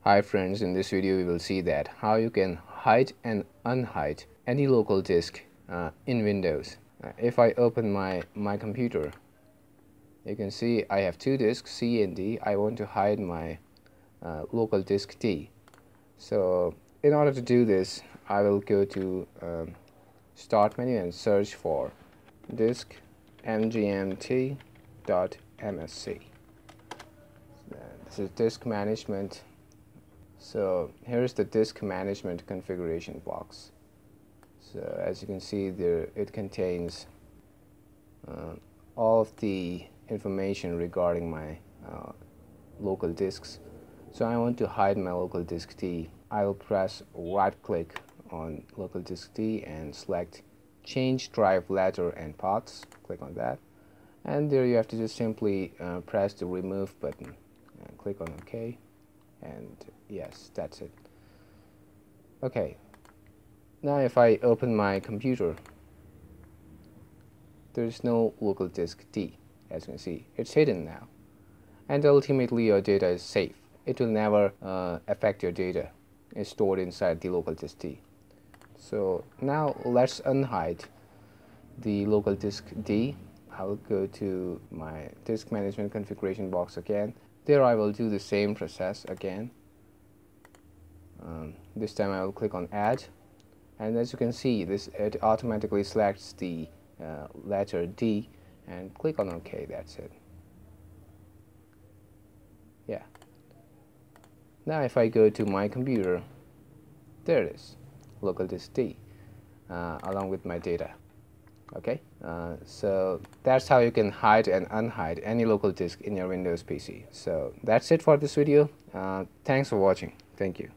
Hi friends, in this video we will see that how you can hide and unhide any local disk in Windows. If I open my computer, you can see I have two disks, C and D. I want to hide my local disk D. So in order to do this, I will go to Start menu and search for diskmgmt.msc. This is disk management. So here's the disk management configuration box. So as you can see there, it contains all of the information regarding my local disks. So I want to hide my local disk D. I will press right click on local disk D and select change drive ladder and paths. Click on that, and there you have to just simply press the remove button and click on OK. And yes, that's it. Okay, now if I open my computer, there's no local disk D. As you can see, it's hidden now, and ultimately your data is safe. It will never affect your data. It's stored inside the local disk D. So now let's unhide the local disk D. I will go to my disk management configuration box again. There I will do the same process again. This time I will click on add, and as you can see, it automatically selects the letter D and click on OK. That's it. Yeah. Now if I go to my computer, there it is, local disk D, along with my data. Okay, so that's how you can hide and unhide any local disk in your Windows PC. So that's it for this video. Thanks for watching. Thank you.